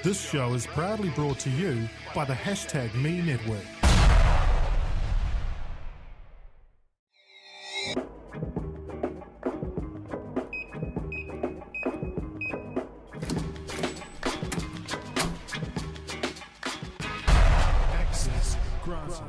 This show is proudly brought to you by the #Me Network. Access granted.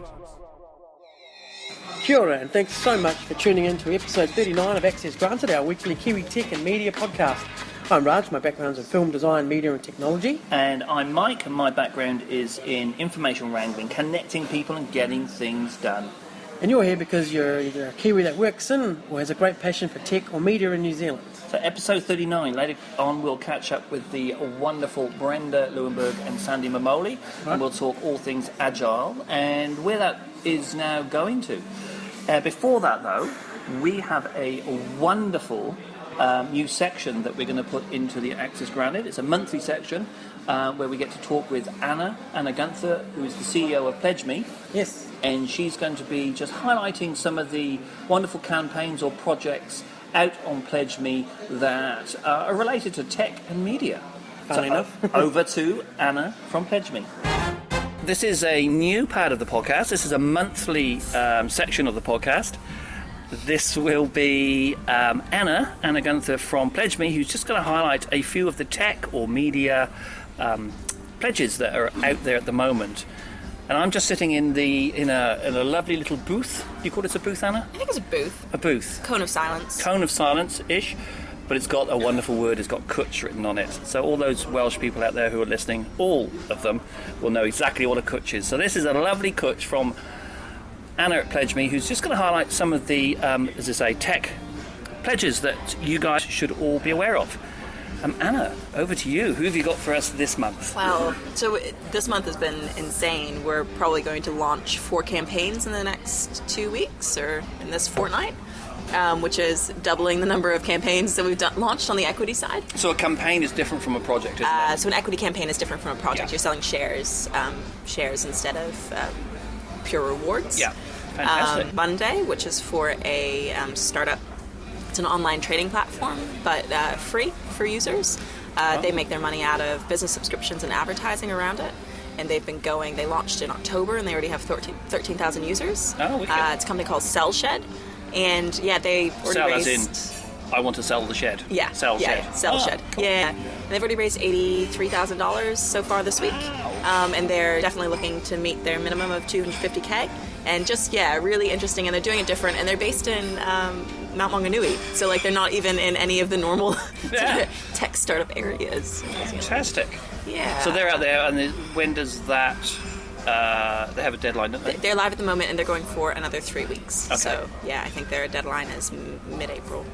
Kia ora, and thanks so much for tuning in to episode 39 of Access Granted, our weekly Kiwi tech and media podcast. I'm Raj, my background's in film design, media and technology. And I'm Mike, and my background is in information wrangling, connecting people and getting things done. And you're here because you're either a Kiwi that works in or has a great passion for tech or media in New Zealand. So episode 39, later on we'll catch up with the wonderful Brenda Lewinberg and Sandy Mamoli, and we'll talk all things agile and where that is now going to. Before that though, we have a wonderful new section that we're going to put into the Access Granted. It's a monthly section where we get to talk with Anna Gunther, who is the CEO of PlegeMe. Yes. And she's going to be just highlighting some of the wonderful campaigns or projects out on PlegeMe that are related to tech and media. Funny enough. Over to Anna from PlegeMe. This is a new part of the podcast. This is a monthly section of the podcast. This will be Anna Gunther from PlegeMe, who's just going to highlight a few of the tech or media pledges that are out there at the moment. And I'm just sitting in a lovely little booth. Do you call it a booth, Anna? I think it's a booth. A booth. Cone of silence. Cone of silence-ish. But it's got a wonderful word. It's got Khush written on it. So all those Welsh people out there who are listening, all of them, will know exactly what a Khush is. So this is a lovely Khush from Anna at PlegeMe, who's just going to highlight some of the, as I say, tech pledges that you guys should all be aware of. Anna, over to you. Who have you got for us this month? Wow. So this month has been insane. We're probably going to launch 4 campaigns in the next 2 weeks, or in this fortnight, which is doubling the number of campaigns that we've launched on the equity side. So a campaign is different from a project, isn't it? So an equity campaign is different from a project. Yeah. You're selling shares instead of pure rewards. Yeah, fantastic. Monday, which is for a startup. It's an online trading platform, but free for users. They make their money out of business subscriptions and advertising around it. And they've been going, they launched in October, and they already have 13,000 users. Oh, wicked. It's a company called Shed. And yeah, they already Sell raised... as in, I want to sell the shed. Yeah. Sell shed. Sell Shed. Cool. Yeah. And they've already raised $83,000 so far this week. And they're definitely looking to meet their minimum of $250K. And just, really interesting. And they're doing it different. And they're based in Mount Maunganui. So, they're not even in any of the normal tech startup areas. Fantastic. Yeah. So they're out there, and when does that... they have a deadline, don't they? They're live at the moment, and they're going for another 3 weeks. Okay. So, I think their deadline is mid-April.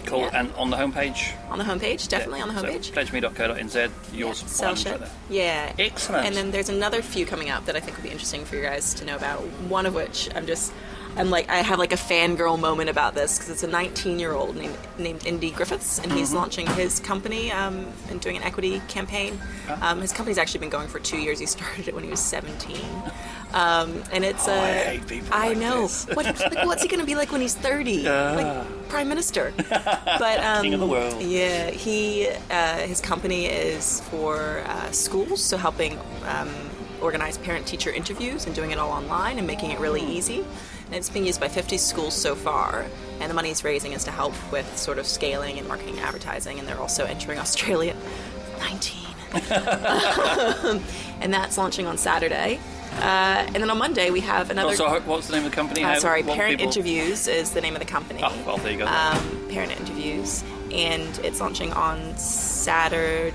Cool. Yeah. And on the homepage? On the homepage, definitely on the homepage. So pledgeme.co.nz, yours Sell Shed. right there. Yeah. Excellent. And then there's another few coming up that I think would be interesting for you guys to know about. One of which I have a fangirl moment about this because it's a 19-year-old named Indy Griffiths, and he's launching his company and doing an equity campaign. His company's actually been going for 2 years. He started it when he was 17. And it's I hate people I like know. this. What's he going to be like when he's 30? Prime Minister. But King of the world. Yeah, his company is for schools, so helping organize parent-teacher interviews and doing it all online and making it really easy. And it's being used by 50 schools so far, and the money he's raising is to help with sort of scaling and marketing and advertising, and they're also entering Australia. 19. And that's launching on Saturday. And then on Monday we have another... So what's the name of the company? Parent Interviews is the name of the company. Oh, well, there you go. Parent Interviews. And it's launching on Saturday,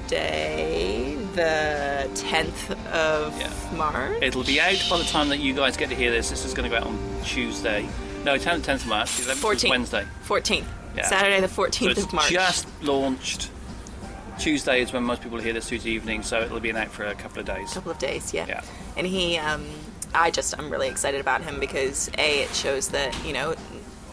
the 10th of March. It'll be out by the time that you guys get to hear this. This is going to go out on Tuesday. No, 10th of March. 11th is Wednesday. 14th. Yeah. Saturday, the 14th of March. Just launched. Tuesday is when most people hear this, Tuesday evening, so it'll be out for a couple of days. Yeah. And he, I'm really excited about him because it shows that,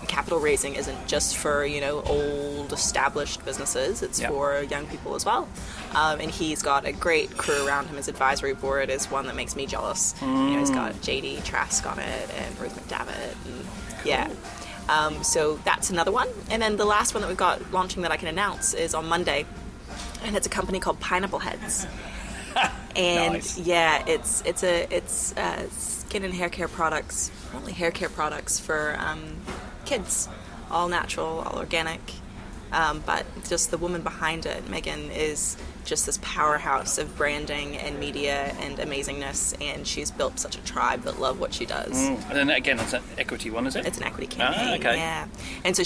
capital raising isn't just for, old established businesses, it's for young people as well. And he's got a great crew around him. His advisory board is one that makes me jealous. He's got JD Trask on it and Ruth McDavitt. And, so that's another one. And then the last one that we've got launching that I can announce is on Monday. And it's a company called Pineapple Heads. And Nice. yeah, it's skin and hair care products, only hair care products for kids, all natural, all organic. But just the woman behind it, Megan, is just this powerhouse of branding and media and amazingness, and she's built such a tribe that love what she does. And then again, it's an equity one, is it? It's an equity campaign, okay. yeah. And so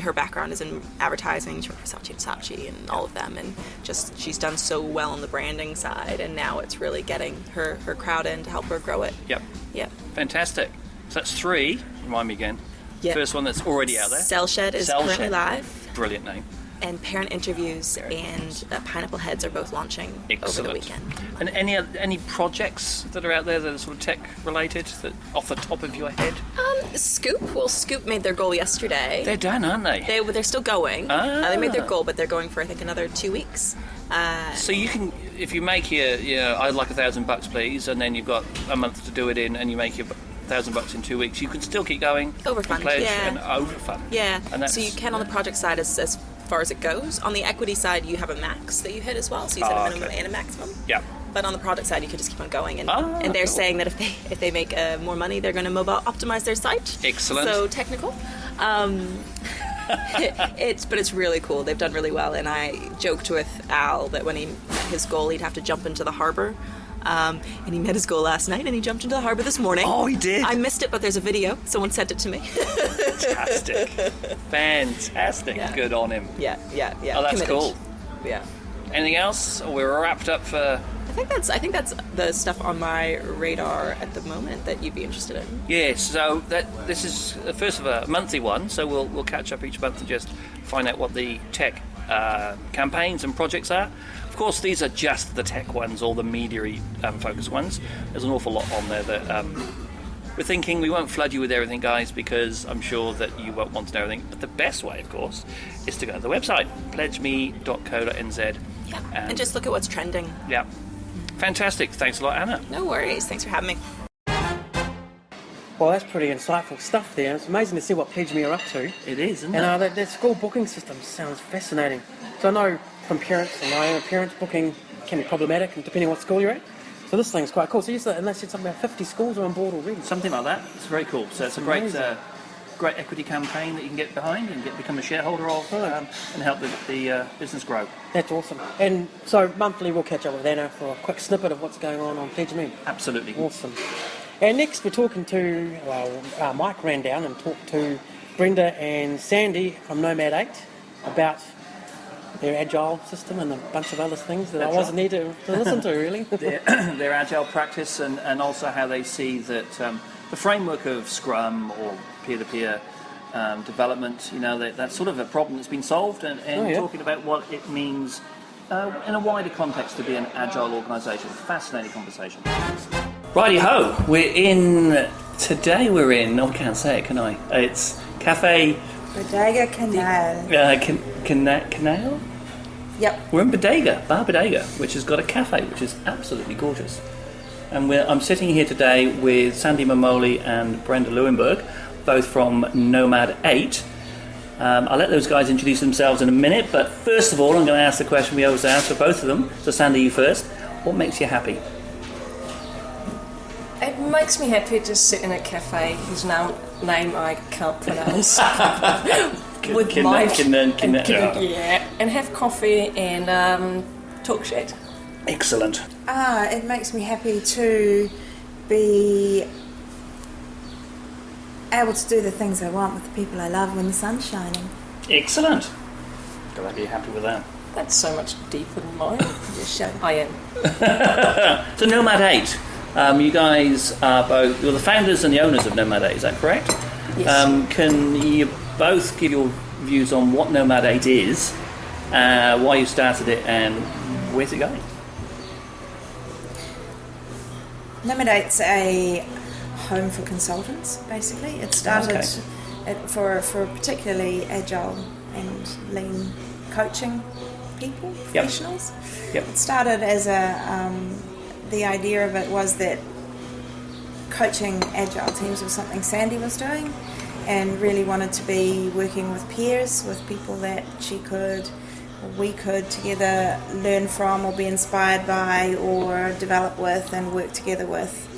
her background is in advertising. She worked for Saatchi and all of them, and just she's done so well on the branding side, and now it's really getting her crowd in to help her grow it. Yep. Yeah. Fantastic. So that's 3. Remind me again. Yeah. First one that's already out there. Cell Shed is Cell currently Shed. live. Brilliant name. And Parent Interviews and Pineapple Heads are both launching over the weekend. And any projects that are out there that are sort of tech related, that off the top of your head? Scoop made their goal yesterday. They're done, aren't they? They're still going. They made their goal, but they're going for I think another 2 weeks. So you can, if you make I'd like $1,000 please, and then you've got a month to do it in, and you make your $1,000 in 2 weeks, you can still keep going. Overfund, pledge yeah. And overfund. Yeah. And So you can on the project side as far as it goes. On the equity side, you have a max that you hit as well. So you set a minimum and a maximum. Yeah. But on the product side, you can just keep on going, and they're saying that if they make more money, they're going to mobile optimize their site. Excellent. So technical. It's really cool. They've done really well, and I joked with Al that when he met his goal, he'd have to jump into the harbor. And he met his goal last night, and he jumped into the harbor this morning. Oh, he did? I missed it, but there's a video. Someone sent it to me. Fantastic. Yeah. Good on him. Yeah. Oh, that's Committed. cool. Yeah. Anything else? Or we're wrapped up for... I think that's the stuff on my radar at the moment that you'd be interested in. Yes, so this is the first of a monthly one, so we'll catch up each month and just find out what the tech campaigns and projects are. Of course, these are just the tech ones or the media focused ones. There's an awful lot on there that we're thinking we won't flood you with everything, guys, because I'm sure that you won't want to know everything. But the best way, of course, is to go to the website, plegeme.co.nz. Yeah, and just look at what's trending. Yeah. Fantastic. Thanks a lot, Anna. No worries. Thanks for having me. Well, that's pretty insightful stuff there. It's amazing to see what PlegeMe are up to. It is, isn't And it? that school booking system sounds fascinating. So I know from parents, and I am parents, booking can be problematic, and depending on what school you're at. So this thing's quite cool. So you said, and they said something about 50 schools are on board already. Something like that. It's very cool. So it's a great equity campaign that you can get behind and become a shareholder of, and help the business grow. That's awesome. And so monthly we'll catch up with Anna for a quick snippet of what's going on PlegeMe. Absolutely. Awesome. And next we're talking to, Mike ran down and talked to Brenda and Sandy from Nomad8 about their agile system and a bunch of other things that I wasn't there to listen to, really. their agile practice and also how they see that the framework of Scrum or peer-to-peer development, that's sort of a problem that's been solved, and talking about what it means in a wider context to be an agile organisation. Fascinating conversation. Righty-ho, today we're in, I can't say it, can I? It's Cafe... Bodega Canal. Canal? Yep. We're in Bar Bodega, which has got a cafe, which is absolutely gorgeous. And I'm sitting here today with Sandy Mamoli and Brenda Leuenberg, both from Nomad8. I'll let those guys introduce themselves in a minute, but first of all, I'm going to ask the question we always ask for both of them. So Sandy, you first. What makes you happy? It makes me happy to sit in a cafe whose name I can't pronounce. And have coffee and talk shit. Excellent. It makes me happy to be able to do the things I want with the people I love when the sun's shining. Excellent. Glad you're happy with that. That's so much deeper than mine. Just show. I am. So Nomad8, you guys are both, you're the founders and the owners of Nomad8, is that correct? Yes. Can you both give your views on what Nomad8 is, why you started it, and where's it going? Nomad8's a home for consultants, basically. It started for particularly agile and lean coaching people, professionals. Yep. It started as the idea of it was that coaching agile teams was something Sandy was doing, and really wanted to be working with peers, with people that she could we could together learn from or be inspired by or develop with and work together with.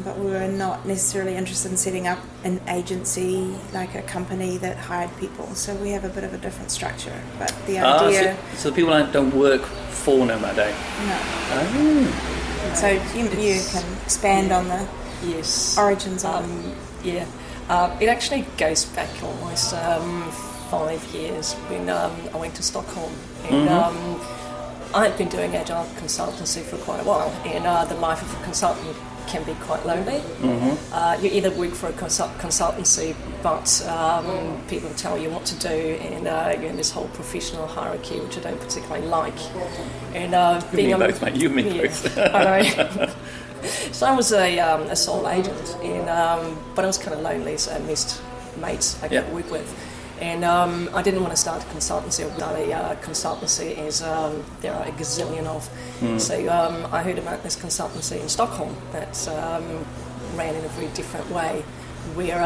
But we were not necessarily interested in setting up an agency, like a company that hired people. So we have a bit of a different structure. But the idea... So the people don't work for Nomad8? No. Oh. So you can expand on the origins of it. It actually goes back almost 5 years when I went to Stockholm. And I had been doing agile consultancy for quite a while. And the life of a consultant can be quite lonely. You either work for a consultancy, but people tell you what to do, and you're in this whole professional hierarchy, which I don't particularly like. And You mean both, mate. You mean both. I know. So I was a sole agent, and but I was kind of lonely, so I missed mates I could work with. And I didn't want to start a consultancy. A consultancy is there are a gazillion of. So I heard about this consultancy in Stockholm that ran in a very different way, where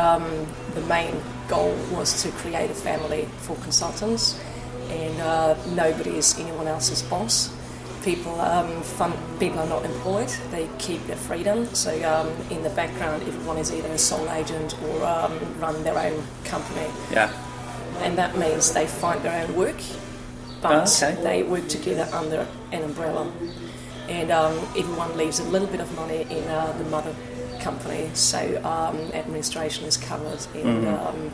the main goal was to create a family for consultants, and nobody is anyone else's boss. People are not employed, they keep their freedom. So in the background, everyone is either a sole agent or run their own company. Yeah. And that means they find their own work, but they work together under an umbrella. And everyone leaves a little bit of money in the mother company, so administration is covered, and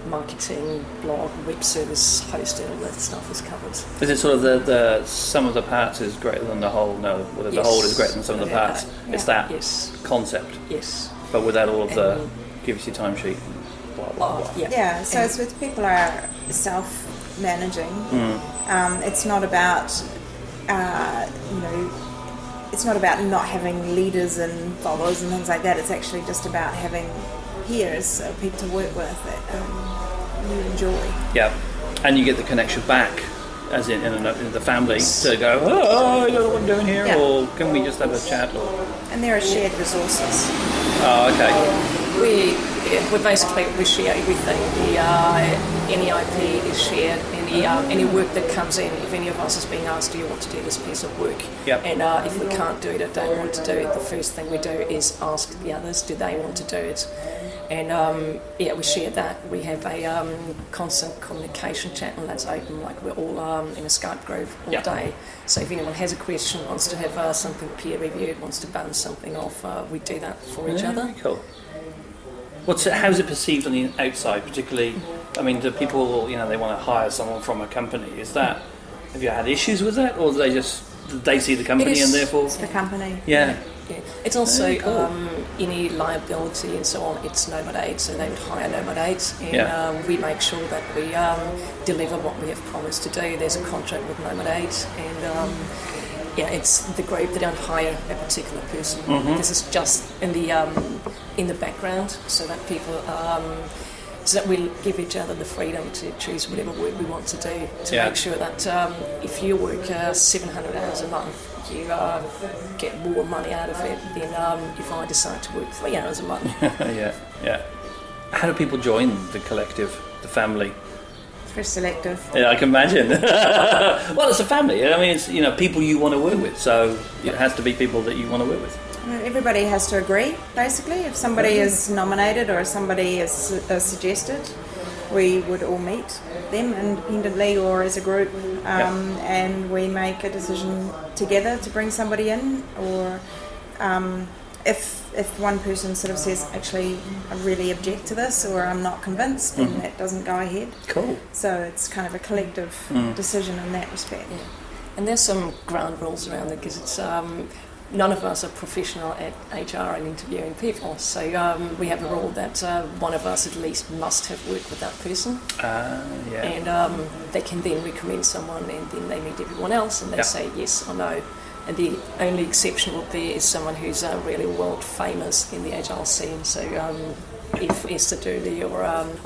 marketing, blog, web service, hosting, all that stuff is covered. Is it sort of the sum of the parts is greater than the whole? No, whether the whole is greater than some of the parts. It's that concept. Yes. But without all of the gives you timesheet. Blah, blah, blah. Yeah, so it's with people are self-managing. It's not about, it's not about not having leaders and followers and things like that. It's actually just about having peers, so people to work with that you enjoy. Yeah, and you get the connection back, as in the family, to go, oh, you know what I'm doing here, or can we just have a chat? And there are shared resources. Oh, okay. We share everything. Any IP is shared. Any work that comes in, if any of us is being asked, do you want to do this piece of work? Yep. And if we can't do it or don't want to do it, the first thing we do is ask the others, do they want to do it? And we share that. We have a constant communication channel that's open, like we're all in a Skype group all day. So if anyone has a question, wants to have something peer reviewed, wants to bounce something off, we do that for each other. Cool. How's it perceived on the outside, particularly? I mean, do people, they want to hire someone from a company? Have you had issues with that, or do they see the company and therefore? It's the company. Yeah. It's also any liability and so on. It's Nomad8, so they would hire Nomad8, and we make sure that we deliver what we have promised to do. There's a contract with Nomad8, and it's the group. They don't hire a particular person. This is just in the background, so that people. So that we give each other the freedom to choose whatever work we want to do, to make sure that if you work 700 hours a month, you get more money out of it than if I decide to work 3 hours a month. Yeah. How do people join the collective, the family? It's very selective. Yeah, I can imagine. Well, it's a family. I mean, it's people you want to work with, so it has to be people that you want to work with. Everybody has to agree, basically. If somebody is nominated or if somebody is suggested, we would all meet them independently or as a group, and we make a decision together to bring somebody in. Or if one person sort of says, actually, I really object to this, or I'm not convinced, then that doesn't go ahead. Cool. So it's kind of a collective decision in that respect. Yeah. And there's some ground rules around it, because it's none of us are professional at HR and interviewing people, so we have a rule that one of us at least must have worked with that person, and they can then recommend someone, and then they meet everyone else and they say yes or no. And the only exception would be is someone who's really world famous in the agile scene. So if Esther Dooley or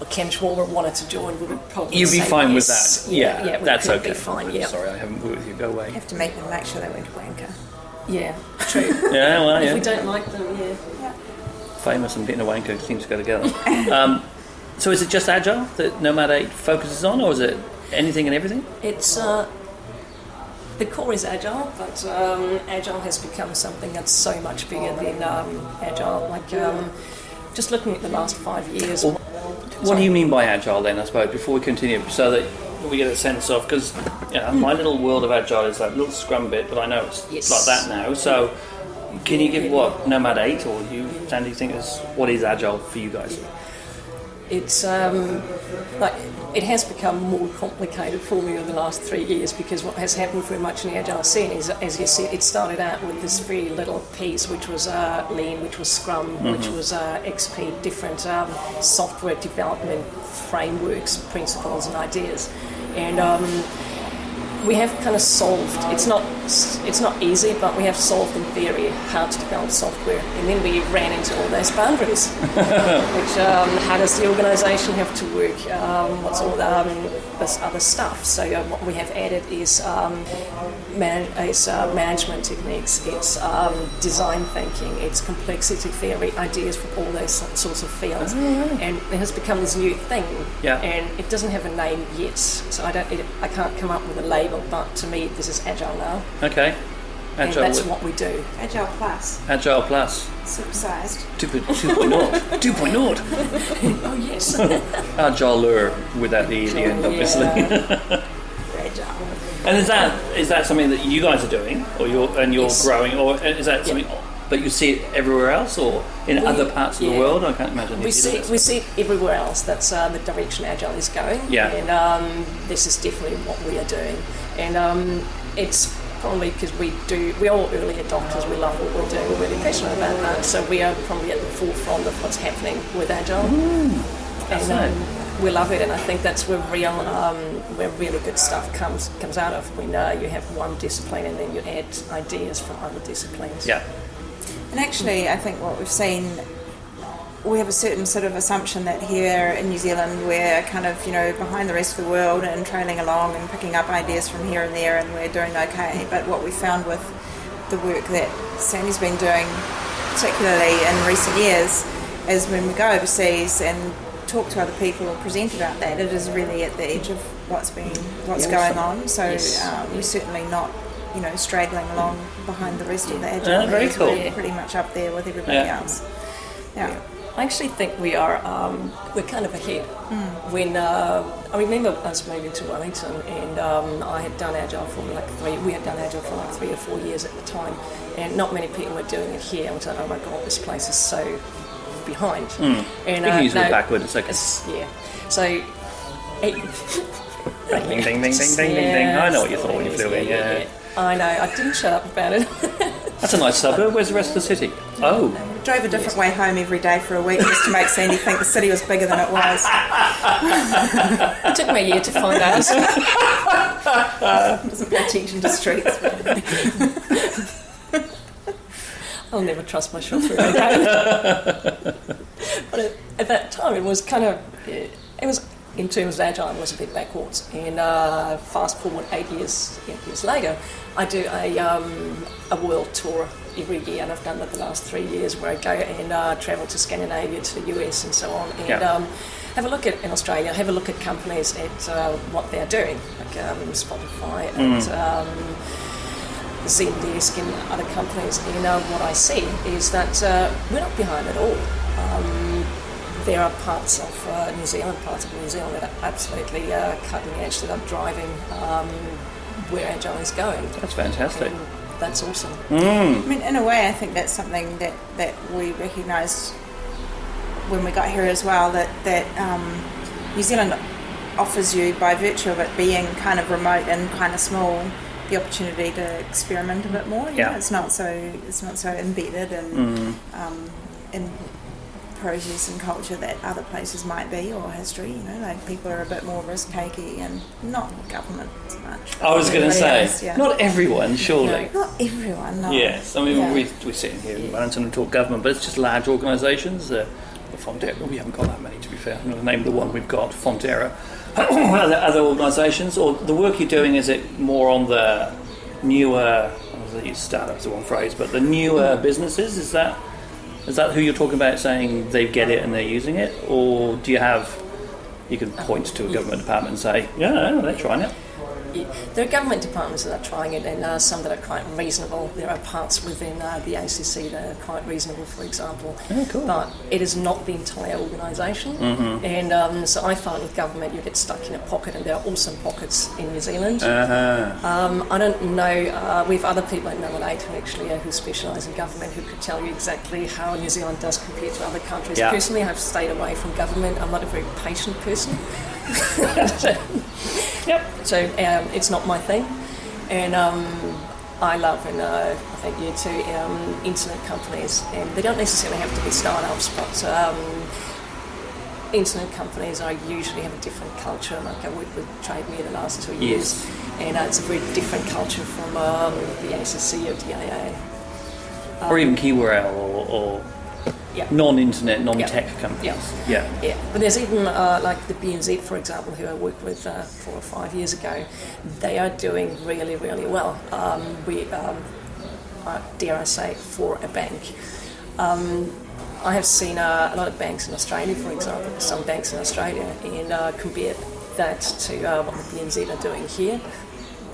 Ken Schwarber wanted to join, we would probably You'd be say fine yes. with that. Yeah, that's okay. Be fine. Yeah. Sorry, I haven't worked with you. Go away. You have to make them make sure they went to Wanker. Yeah, true. Yeah, well, If we don't like them, famous and being a wanker seems to go together. So is it just Agile that Nomad8 focuses on, or is it anything and everything? It's the core is agile, but agile has become something that's so much bigger than agile. Like just looking at the last 5 years. Well, what do you mean by agile then, I suppose, before we continue, so that we get a sense of, because my little world of agile is that little scrum bit, but I know it's like that now. So can you give what Nomad8 or you, Sandy, think is what is agile for you guys? It's like it has become more complicated for me over the last 3 years, because what has happened very much in the agile scene is, as you said, it started out with this very little piece, which was Lean, which was Scrum, which was XP, different software development frameworks, principles, and ideas, and we have kind of solved. It's not easy, but we have solved in theory how to develop software, and then we ran into all those boundaries. Which how does the organisation have to work? What's all this other stuff? So what we have added is management techniques. It's design thinking. It's complexity theory, ideas from all those sorts of fields, and it has become this new thing. Yeah. And it doesn't have a name yet, so I can't come up with a label. But to me, this is agile now. Okay. And that's what we do. Agile Plus. Agile Plus. Supersized. 2.0. 2.0. Oh, yes. Agile without the end, obviously. Agile. And is that something that you guys are doing, or you're growing, or is that something? But you see it everywhere else, or in other parts of the world? I can't imagine. We see it everywhere else. That's the direction agile is going. Yeah. And this is definitely what we are doing. And it's probably because we're all early adopters. We love what we're doing. We're really passionate about that. So we are probably at the forefront of what's happening with agile. And we love it. And I think that's where really good stuff comes out of, when you have one discipline and then you add ideas from other disciplines. Yeah. And actually, I think what we've seen, we have a certain sort of assumption that here in New Zealand we're kind of, behind the rest of the world and trailing along and picking up ideas from here and there, and we're doing okay. But what we found with the work that Sandy's been doing, particularly in recent years, is when we go overseas and talk to other people or present about that, it is really at the edge of what's going on. So we're certainly not straggling along behind the rest of the agile. Very cool. We're pretty much up there with everybody else. Yeah. I actually think we're kind of ahead. When I remember us moving to Wellington, and I had done agile for we had done agile for 3 or 4 years at the time, and not many people were doing it here. I was like, oh my god, this place is so behind. And you can use it backward. It's like So. Ding, ding, ding, ding, ding, ding, ding. I know what you thought when you flew in. Yeah. I know. I didn't shut up about it. That's a nice suburb. Where's the rest of the city? Oh. We drove a different way home every day for a week just to make Sandy think the city was bigger than it was. It took me a year to find out. Doesn't pay attention to streets. I'll never trust my chauffeur again. But at that time, it was kind of... It was... In terms of agile, it was a bit backwards. And fast forward 8 years later, I do a world tour every year, and I've done that the last 3 years, where I go and travel to Scandinavia, to the US, and so on, and have a look in Australia, have a look at companies at what they're doing, like Spotify and Zealand ICT and other companies. And what I see is that we're not behind at all. There are parts of New Zealand that are absolutely cutting edge, that are driving where agile is going. That's fantastic. And that's awesome. I mean, in a way, I think that's something that we recognised when we got here as well, that New Zealand offers you, by virtue of it being kind of remote and kind of small, the opportunity to experiment a bit more. It's not so embedded and in process and culture that other places might be, or history. Like people are a bit more risk takey, and not government so much. I was going to say, not everyone, surely. No, not everyone. No. Yes, I mean we sit in here in Wellington and talk government, but it's just large organisations. The Fonterra, we haven't got that many, to be fair. I'm going to name the one we've got, Fonterra. Other organisations, or the work you're doing, is it more on the newer? I was going to use startups, the wrong phrase, but the newer businesses? Is that who you're talking about, saying they get it and they're using it, or do you have you can point to a government department and say, yeah, they're trying it. There are government departments that are trying it, and some that are quite reasonable. There are parts within the ACC that are quite reasonable, for example. Oh, cool. But it is not the entire organisation. And so I find with government you get stuck in a pocket, and there are awesome pockets in New Zealand. I don't know, we have other people at Nomad8 who specialise in government who could tell you exactly how New Zealand does compare to other countries. Yeah. Personally, I've stayed away from government. I'm not a very patient person. So it's not my thing, and I love, and I think you too, internet companies, and they don't necessarily have to be startups, but internet companies usually have a different culture. Like I worked with PlegeMe the last 2 years, and it's a very different culture from the ACC or DAA. Or even KeyWorL or non-internet, non-tech companies. Yeah. But there's even like the BNZ, for example, who I worked with 4 or 5 years ago. They are doing really, really well. Dare I say, for a bank. I have seen a lot of banks in Australia, for example, some banks in Australia, and compared that to what the BNZ are doing here.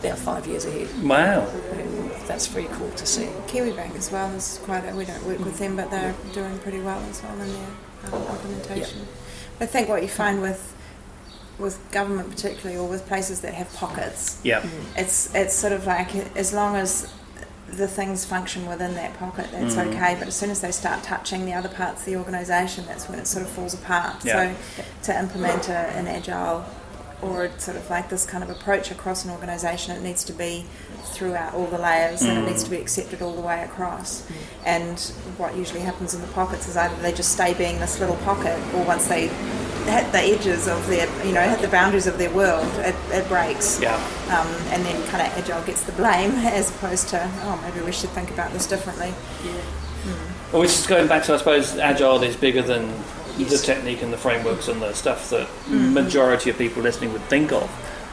They're 5 years ahead. Wow. And that's very cool to see. Kiwi Bank as well is we don't work with them, but they're doing pretty well as well in their implementation. Yeah. I think what you find with government particularly, or with places that have pockets, it's sort of like, as long as the things function within that pocket, that's okay, but as soon as they start touching the other parts of the organisation, that's when it sort of falls apart. So to implement an agile or sort of like this kind of approach across an organisation, it needs to be throughout all the layers, and it needs to be accepted all the way across. And what usually happens in the pockets is either they just stay being this little pocket, or once they hit the edges of their, hit the boundaries of their world, it breaks. And then kind of agile gets the blame, as opposed to, maybe we should think about this differently. Well, which is going back to, I suppose, agile is bigger than the technique and the frameworks and the stuff that majority of people listening would think of.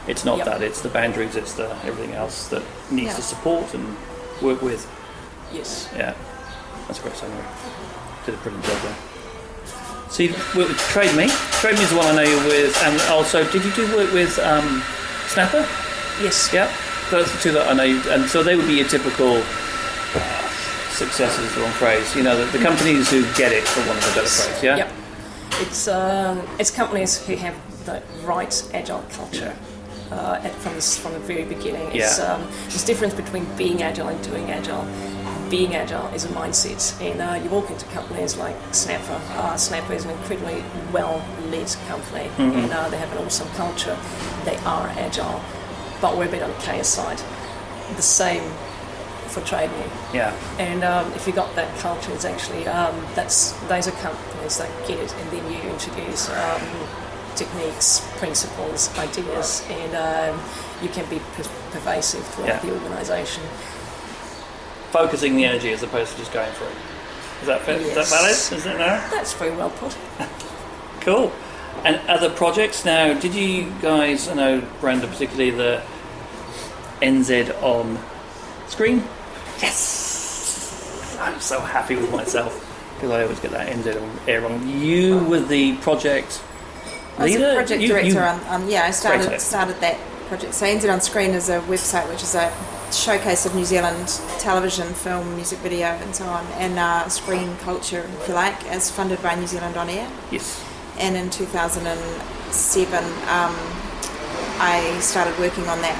It's not that, it's the boundaries, it's the everything else that needs to support and work with. Yes. Yeah, that's a great summary. Did a brilliant job there. So you work with PlegeMe. PlegeMe is the one I know you're with, and also, did you do work with Snapper? Yes. Yeah, those are the two that I know you, and so they would be your typical successors, is the wrong phrase, the companies who get it, for want of a better phrase, yeah? Yep. It's companies who have the right agile culture from the very beginning. There's a difference between being agile and doing agile. Being agile is a mindset, and you walk into companies like Snapper. Snapper is an incredibly well-led company, and they have an awesome culture. They are agile, but we're a bit on the chaos side. The same for PlegeMe. Yeah. And if you got that culture, it's actually those are companies that get it, and then you introduce techniques, principles, ideas, and you can be pervasive throughout the organisation. Focusing the energy as opposed to just going for it. Is that fair? Yes. Is that valid? Is it now? That's very well put. Cool. And other projects now? Did you guys, I know Brenda particularly, the NZ on screen? Yes! I'm so happy with myself because I always get that NZ on air wrong. You were the project leader? I was a project director I started that project. So NZ on Screen is a website which is a showcase of New Zealand television, film, music video and so on, and screen culture, if you like, as funded by New Zealand On Air. Yes. And in 2007 I started working on that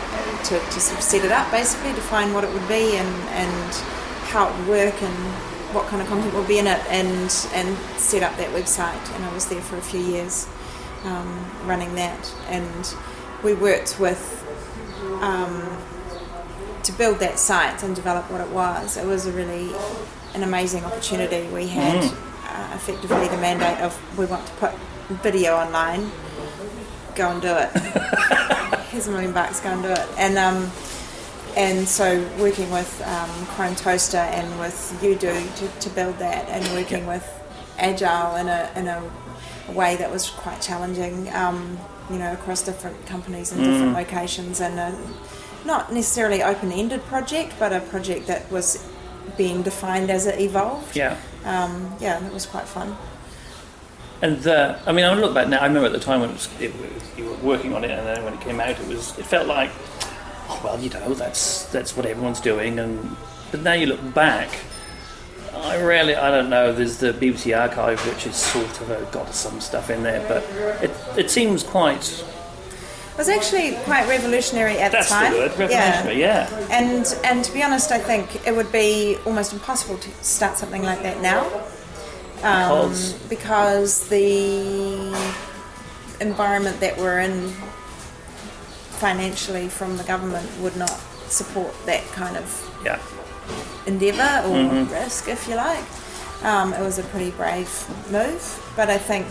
to sort of set it up, basically define what it would be and how it would work and what kind of content would be in it, and set up that website. And I was there for a few years running that, and we worked with to build that site and develop what it was. It was an amazing opportunity. We had effectively the mandate of, we want to put video online, go and do it. Here's $1 million, go and do it. And so working with Chrome Toaster and with Udo to build that, and working with Agile in a way that was quite challenging, across different companies and different locations, and not necessarily open-ended project, but a project that was being defined as it evolved. That was quite fun. And I mean, I look back now. I remember at the time when you were working on it, and then when it came out, it felt like, oh well, you know, that's what everyone's doing. But now you look back, I don't know. There's the BBC archive, which is sort of got some stuff in there, but it seems quite. It was actually quite revolutionary at the time. That's the word, revolutionary, yeah. And to be honest, I think it would be almost impossible to start something like that now. Because the environment that we're in financially from the government would not support that kind of endeavour or risk, if you like. It was a pretty brave move, but I think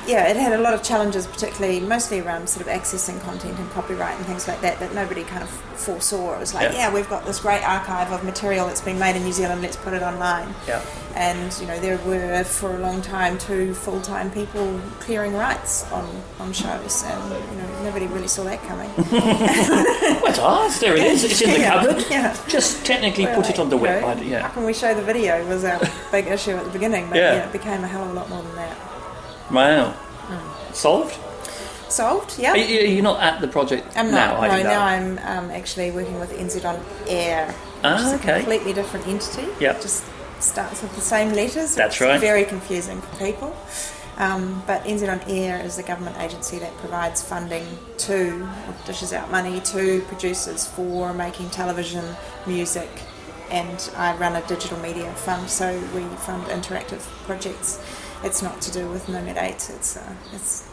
it had a lot of challenges, particularly mostly around sort of accessing content and copyright and things like that nobody kind of foresaw. It was like, we've got this great archive of material that's been made in New Zealand, let's put it online. Yeah. And, you know, there were for a long time 2 full-time people clearing rights on shows, and, you know, nobody really saw that coming. Well, it's ours, there it is, it's in the cupboard. Yeah. Just technically put it on the web. How can we show the video was our big issue at the beginning, but it became a hell of a lot more than that. Wow. Solved, yeah. Are you not at the project I'm now? Not. No, now I'm actually working with NZ on Air, which is a completely different entity. Yeah. Just starts with the same letters. That's right. It's very confusing for people. But NZ on Air is a government agency that provides funding or dishes out money to producers for making television, music, and I run a digital media fund, so we fund interactive projects. It's not to do with Nomad8. It's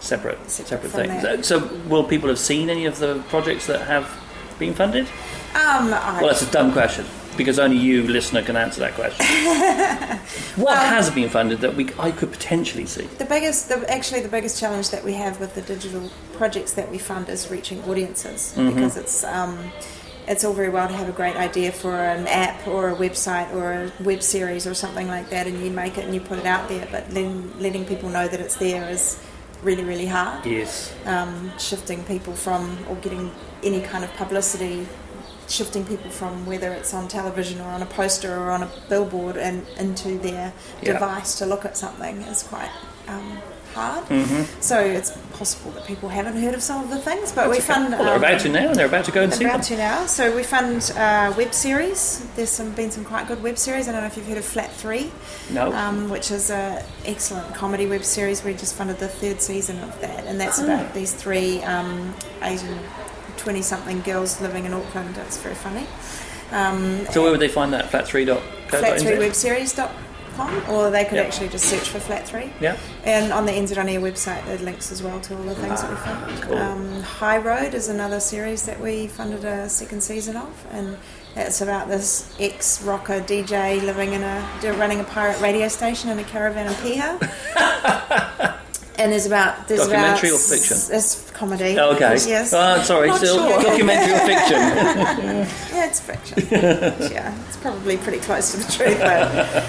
separate thing. So, will people have seen any of the projects that have been funded? Well, that's a dumb question because only you, listener, can answer that question. What has been funded that I could potentially see? The biggest challenge that we have with the digital projects that we fund is reaching audiences, because it's all very well to have a great idea for an app or a website or a web series or something like that, and you make it and you put it out there, but then letting people know that it's there is really, really hard. Yes. Shifting people or getting any kind of publicity, shifting people from whether it's on television or on a poster or on a billboard and into their device to look at something is quite hard. So it's possible that people haven't heard of some of the things, but we fund. Well, they're about to now, and they're about to go and see them. They're about to now. So we fund web series. There's been some quite good web series. I don't know if you've heard of Flat 3. No. Which is an excellent comedy web series. We just funded the 3rd season of that, and that's about these 3 Asian 20-something girls living in Auckland. It's very funny. So where would they find that? Flat3.co.nz? Flat3webseries.com, or they could actually just search for Flat 3. Yeah. And on the NZ On Air website, there are links as well to all the things that we fund. Cool. High Road is another series that we funded a 2nd season of, and it's about this ex-rocker DJ running a pirate radio station in a caravan in Piha. And there's documentary or fiction? It's comedy. Oh, okay. Yes. Sorry, still documentary or fiction? Yeah, it's fiction. Yeah, it's probably pretty close to the truth, but.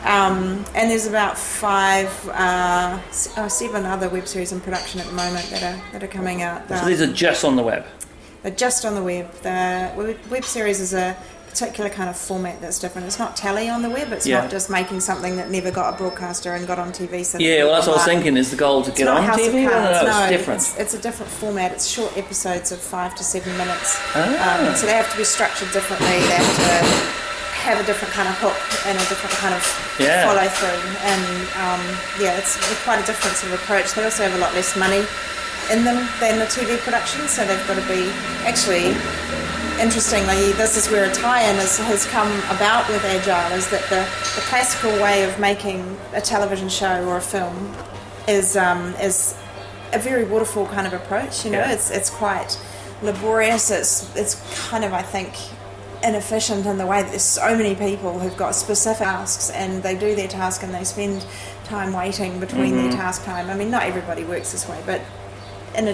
And there's about 7 other web series in production at the moment that are coming out. So these are just on the web? They're just on the web. The web series is a particular kind of format that's different. It's not telly on the web. It's not just making something that never got a broadcaster and got on TV. So that's what I was thinking. Is the goal to get on TV? No, it's different. It's a different format. It's short episodes of 5 to 7 minutes. So they have to be structured differently. They have to have a different kind of hook and a different kind of follow through, and it's quite a different sort of approach. They also have a lot less money in them than the TV production, so they've got to be actually. Interestingly, this is where a tie-in has come about with Agile, is that the classical way of making a television show or a film is a very waterfall kind of approach. You know, it's quite laborious. It's kind of, I think, inefficient in the way that there's so many people who've got specific tasks, and they do their task and they spend time waiting between their task time. I mean, not everybody works this way, but in a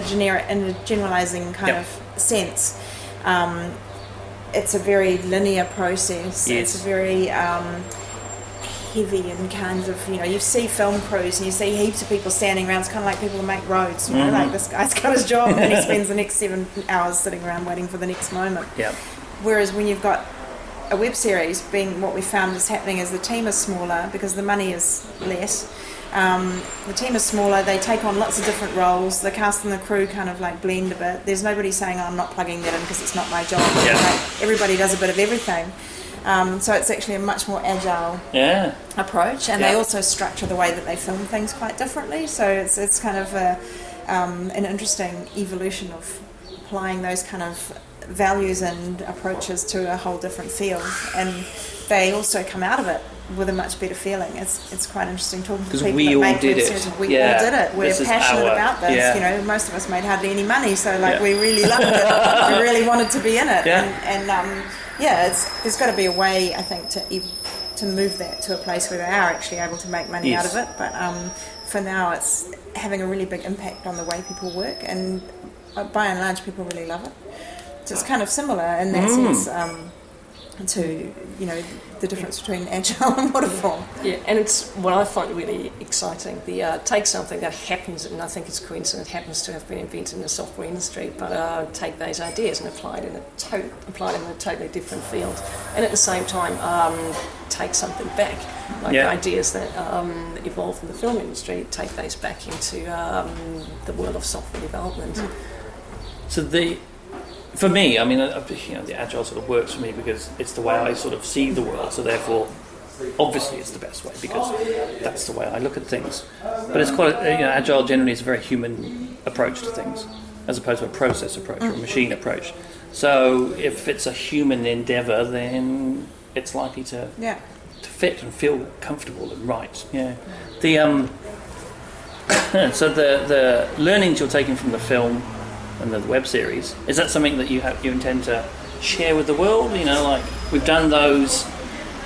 generalizing kind of sense. It's a very linear process. Yes. It's a very heavy and kinds of, you see film crews and you see heaps of people standing around. It's kind of like people who make roads, like this guy's got his job and he spends the next 7 hours sitting around waiting for the next moment. Yeah. Whereas when you've got a web series, being what we found is happening is the team is smaller because the money is less. The team is smaller, they take on lots of different roles, the cast and the crew kind of like blend a bit. There's nobody saying, I'm not plugging that in because it's not my job. Yeah. Like, everybody does a bit of everything. So it's actually a much more agile approach, and they also structure the way that they film things quite differently. So it's kind of an interesting evolution of applying those kind of values and approaches to a whole different field, and they also come out of it with a much better feeling. It's quite interesting talking to people we that all make did web it. series. We all did it. We're passionate about this. Yeah. You know, most of us made hardly any money, so like we really loved it. We really wanted to be in it, there's got to be a way, I think, to move that to a place where they are actually able to make money out of it. But for now, it's having a really big impact on the way people work, and by and large, people really love it. So it's kind of similar in that sense to, you know, the difference between agile and waterfall. Yeah, and it's what I find really exciting. Take something that happens, and I think it's coincident, happens to have been invented in the software industry, but take those ideas and apply it in a totally different field, and at the same time take something back, like ideas that evolve in the film industry, take those back into the world of software development. So for me, I mean, the agile sort of works for me because it's the way I sort of see the world. So therefore, obviously, it's the best way because that's the way I look at things. But it's quite, agile generally is a very human approach to things, as opposed to a process approach or a machine approach. So if it's a human endeavour, then it's likely to fit and feel comfortable and right. Yeah. So the learnings you're taking from the film and the web series, is that something that you intend to share with the world? You know, like, we've done those,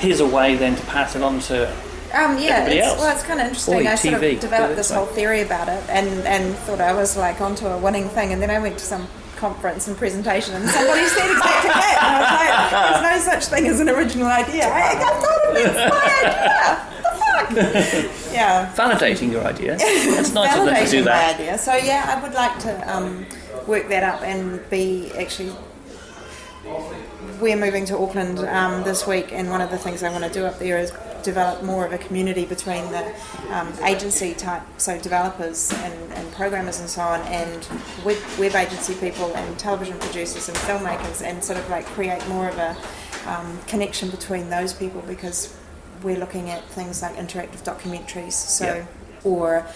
here's a way then to pass it on to everybody else. Well, it's kind of interesting. I sort of developed this whole theory about it and thought I was like onto a winning thing, and then I went to some conference and presentation and somebody said exactly that, and I was like, there's no such thing as an original idea. I thought it's my idea. Yeah. Validating your idea. It's nice of them to do that. My idea. So yeah, I would like to work that up and be actually. We're moving to Auckland this week, and one of the things I want to do up there is develop more of a community between the agency type, so developers and programmers and so on, and web agency people and television producers and filmmakers, and sort of like create more of a connection between those people, because we're looking at things like interactive documentaries. So, or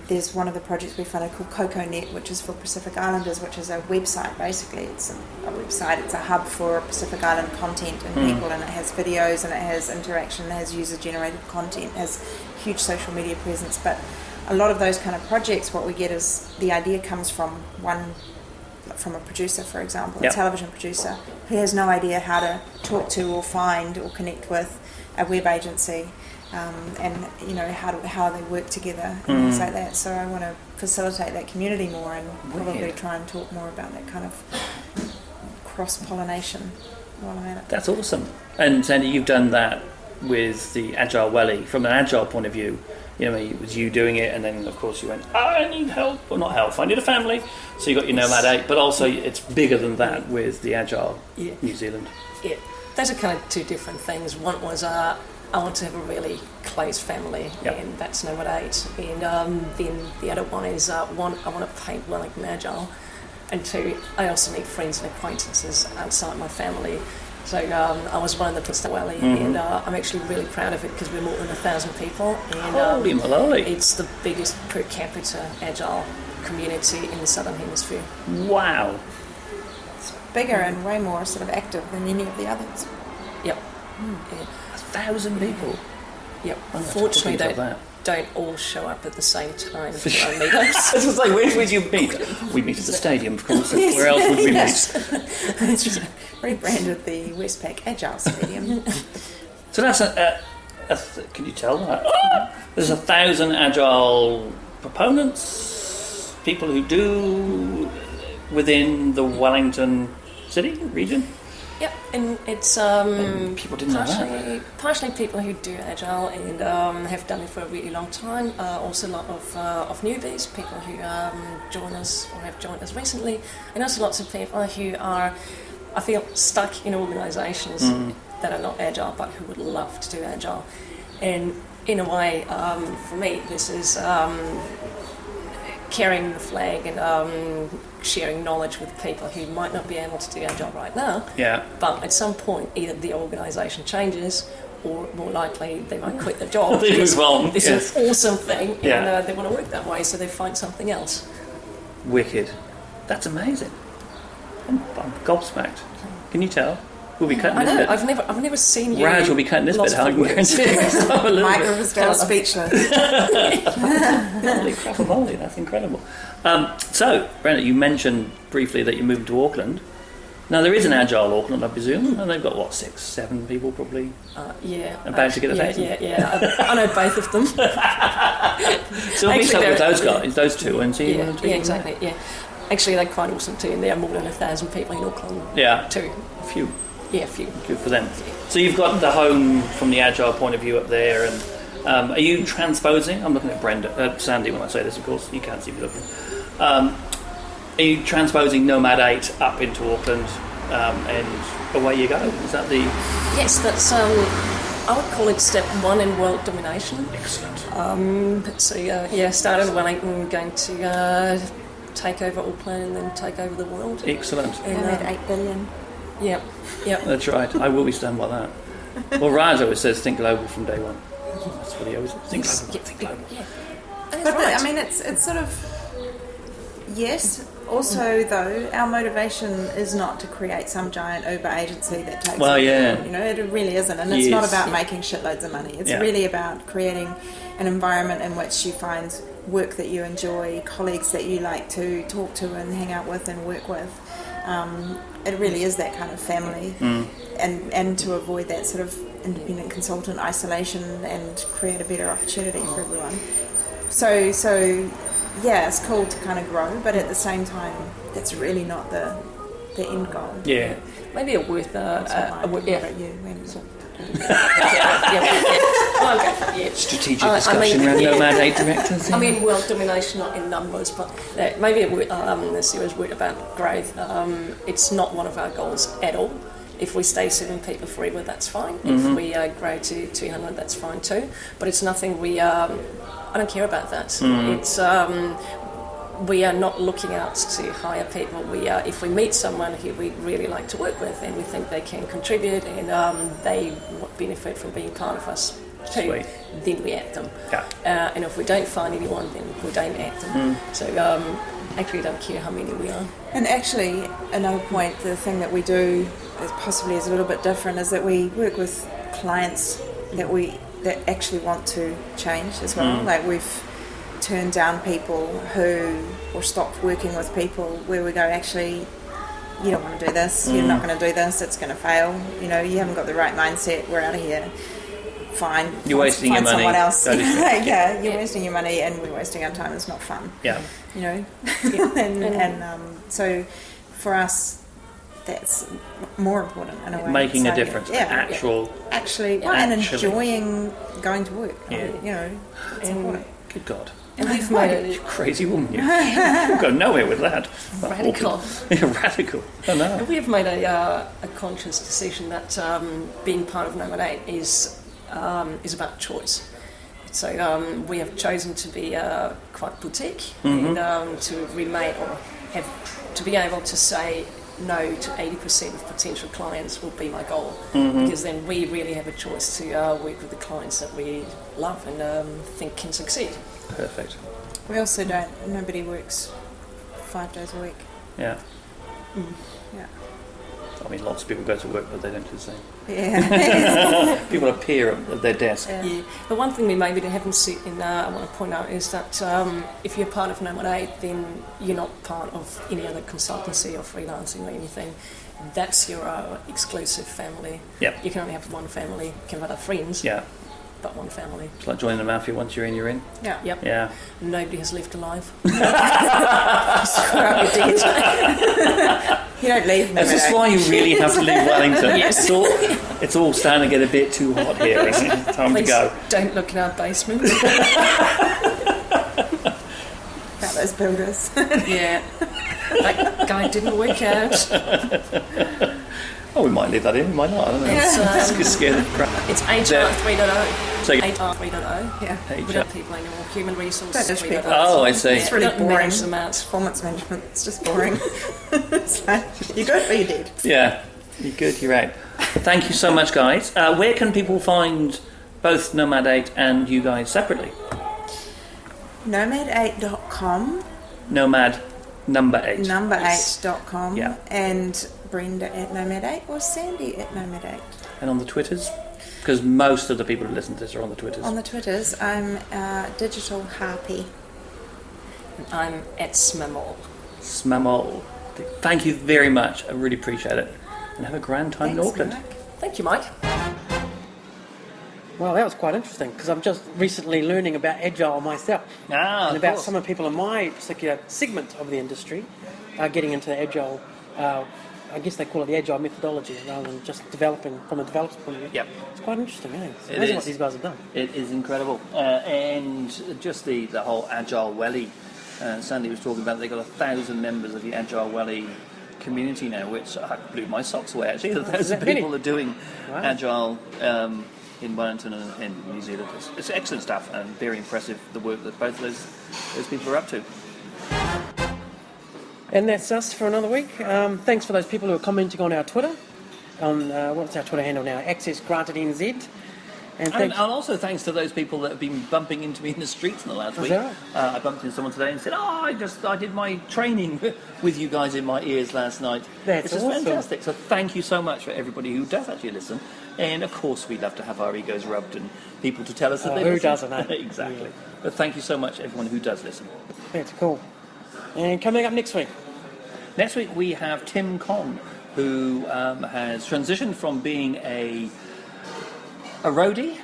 there's one of the projects we funded called CocoNet, which is for Pacific Islanders, which is a website basically. It's a website, it's a hub for Pacific Island content and people, and it has videos and it has interaction, it has user-generated content, it has huge social media presence. But a lot of those kind of projects, what we get is the idea comes from a producer, for example, a television producer, who has no idea how to talk to or find or connect with a web agency. And you know how they work together and things like that. So I want to facilitate that community more, and probably try and talk more about that kind of cross-pollination while I'm at it. That's awesome. And Sandy, you've done that with the Agile Welly from an agile point of view. You know, it was you doing it, and then of course you went, I need help, or not help, I need a family. So you got your Nomad8, but also it's bigger than that with the Agile New Zealand. Yeah, those are kind of two different things. One was I want to have a really close family, and that's Nomad8. And then the other one is one, I want to paint Wellington Agile, and two, I also need friends and acquaintances outside my family. So I was one of them to Welly, and I'm actually really proud of it because we're more than 1,000 people. And holy moly! It's the biggest per capita Agile community in the Southern Hemisphere. Wow! It's bigger and way more sort of active than any of the others. Yep. Yeah. 1,000 people. Yep. Unfortunately, they don't all show up at the same time for our meetups. I was like, where would you meet? We meet at the stadium, of course. Where else would we meet? Rebranded the Westpac Agile Stadium. So that's can you tell that? There's 1,000 Agile proponents, people who do within the Wellington city region. Yep, and it's people didn't know that. Partially people who do Agile and have done it for a really long time. Also a lot of newbies, people who join us or have joined us recently, and also lots of people who are I feel stuck in organisations that are not agile, but who would love to do agile. And in a way, for me, this is carrying the flag and sharing knowledge with people who might not be able to do agile right now. Yeah. But at some point, either the organisation changes, or more likely they might quit their job. They move on. It's Yes. an awesome thing, Yeah. and they want to work that way, so they find something else. Wicked. That's amazing. I'm gobsmacked. Can you tell? We'll be cutting I this know. bit. I've never seen you. Raj will be cutting this bit lots out. I of can words. guarantee you. I'm a little Mike bit. Riversdale speechless. Holy crap-a-moly, that's incredible. So, Brenda, you mentioned briefly that you're moving to Auckland. Now, there is an Agile Auckland, I presume, and they've got, what, 6, 7 people probably? Yeah. About to get a thousand? Yeah. I know both of them. So we'll meet up Actually, with they're- those guys, those two, and see Yeah, what the yeah, exactly, yeah. Actually, they're quite awesome too, and there are more than 1,000 people in Auckland Yeah, too. a few. Yeah, a few. Good for them. So you've got the home from the Agile point of view up there, and are you transposing? I'm looking at Brenda, Sandy when I say this, of course. You can't see me looking. Are you transposing Nomad8 up into Auckland, and away you go? Is that the... Yes, that's, I would call it step 1 in world domination. Excellent. So, started in Wellington, going to take over Auckland and then take over the world. Excellent. They made 8 billion. Yeah. That's right. I will be stunned by that. Well, Raj always says think global from day one. That's what he always says. Think global. Yeah. But I mean, it's sort of, yes. Also, though, our motivation is not to create some giant Uber agency that takes. Well, yeah. You know, it really isn't, and it's not about making shitloads of money. It's really about creating an environment in which you find work that you enjoy, colleagues that you like to talk to and hang out with and work with. It really is that kind of family, and to avoid that sort of independent consultant isolation and create a better opportunity for everyone. So yeah, it's cool to kind of grow, but at the same time, that's really not the end goal. Yeah. Maybe worth Strategic discussion around Nomad8 directors. I mean, world domination, not in numbers, but maybe the serious word about growth. It's not one of our goals at all. If we stay 7 people forever, that's fine. If we grow to 200, that's fine too. But it's nothing I don't care about that. It's we are not looking out to hire people. If we meet someone who we really like to work with and we think they can contribute and they benefit from being part of us too, Sweet. then we add them. Yeah. And if we don't find anyone, then we don't add them. So actually don't care how many we are. And actually, another point, the thing that we do is possibly is a little bit different, is that we work with clients that actually want to change as well. Like we've turned down people or stopped working with people where we go, actually, you don't want to do this, you're not going to do this, it's going to fail, you know, you haven't got the right mindset, we're out of here. Fine. You're wasting your money. Someone else. That is- Yeah, you're wasting your money and we're wasting our time. It's not fun. Yeah. You know? So for us, that's more important in a way. Making a So, difference. Yeah. Actually. And enjoying going to work. Yeah. You know, it's important. Good God. And we've made You crazy woman, you. You'll go nowhere with that. radical. Yeah, radical. I know. And we have made a conscious decision that being part of Nomad8 is about choice. So we have chosen to be quite boutique and to remain or have to be able to say no to 80% of potential clients will be my goal, because then we really have a choice to work with the clients that we love and think can succeed. Perfect. We also nobody works 5 days a week. Yeah. Yeah. I mean, lots of people go to work, but they don't do the same. Yeah. People appear at their desk. Yeah. The one thing we maybe haven't seen, I want to point out, is that if you're part of Nomad8, then you're not part of any other consultancy or freelancing or anything. That's your exclusive family. Yep. You can only have one family. You can have other friends, Yeah. but one family. It's like joining the mafia. Once you're in, you're in. Yeah. Yep. Yeah. Nobody has left alive. You don't leave. Is this why you really have to leave Wellington? Yes. It's all starting to get a bit too hot here, isn't it? Time Please to go. don't look in our basement. About those builders. Yeah. That guy didn't work out. Oh, we might leave that in, we might not, I don't know. It's scared of crap. It's HR 3.0. So, HR 3.0. Yeah. Without people anymore. Human resources Don't judge 3.0. people. Oh, I see. It's really Don't boring. manage the amounts. Performance management, it's just boring. It's like, you're good or you're dead. Yeah, you're good, you're right. Thank you so much, guys. Where can people find both Nomad8 and you guys separately? Nomad8.com, Nomad number 8. number8.com, Yeah. and Brenda at Nomad8 or Sandy at Nomad8. And on the Twitters? Because most of the people who listen to this are on the Twitters. On the Twitters, I'm Digital Harpy. And I'm at Smamol. Smamol. Thank you very much. I really appreciate it. And have a grand time in Thanks, Auckland. Mike. Thank you, Mike. Well, that was quite interesting because I'm just recently learning about Agile myself and about some of the people in my particular segment of the industry are getting into Agile. I guess they call it the Agile methodology rather than just developing from a developer's point of view. Yep. It's quite interesting, eh? It's It amazing is. what these guys have done. It is incredible. And just the whole Agile Welly. Sandy was talking about they've got 1,000 members of the Agile Welly community now, which I blew my socks away actually. 1,000 that many? people are doing Wow. Agile in Wellington and in New Zealand. It's excellent stuff and very impressive the work that both of those people are up to. And that's us for another week. Thanks for those people who are commenting on our Twitter. On what's our Twitter handle now? Access Granted NZ. And also thanks to those people that have been bumping into me in the streets in the last week. that I bumped into someone today and said, I did my training with you guys in my ears last night. That's It's just awesome. fantastic. So thank you so much for everybody who does actually listen. And of course we love to have our egos rubbed and people to tell us that they who listen. doesn't, eh? Exactly. Yeah. But thank you so much everyone who does listen. That's cool. And coming up next week. Next week we have Tim Conn, who has transitioned from being a roadie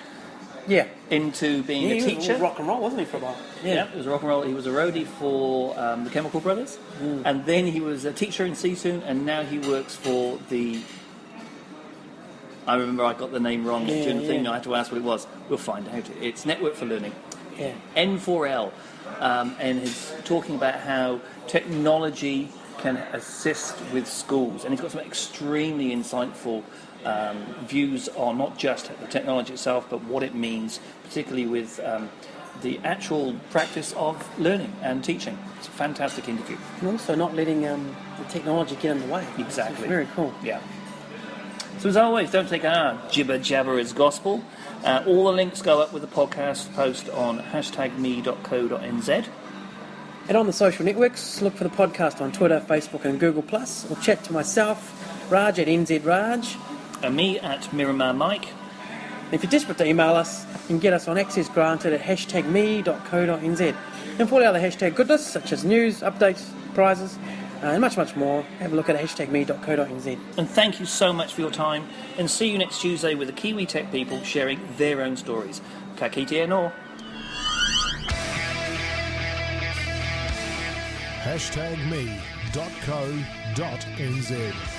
Yeah. into being He a was teacher. rock and roll, wasn't he, for a while? Yeah, it was rock and roll. He was a roadie for the Chemical Brothers, and then he was a teacher in Seatoon, and now he works for the... I remember I got the name wrong during the thing. I had to ask what it was. We'll find out. It's Network for Learning, Yeah. N4L, and he's talking about how technology can assist with schools, and he's got some extremely insightful views on not just the technology itself, but what it means, particularly with the actual practice of learning and teaching. It's a fantastic interview. And also not letting the technology get in the way. Exactly. It's very cool. Yeah. So as always, don't take our jibber jabber as gospel. All the links go up with the podcast post on #me.co.nz. And on the social networks, look for the podcast on Twitter, Facebook and Google+, or chat to myself, Raj at NZRaj. And me at Miramar Mike. And if you're desperate to email us, you can get us on Access Granted at #me.co.nz. And for all the other hashtag goodness, such as news, updates, prizes, and much, much more, have a look at #me.co.nz. And thank you so much for your time. And see you next Tuesday with the Kiwi Tech people sharing their own stories. Ka kite anō. #me.co.nz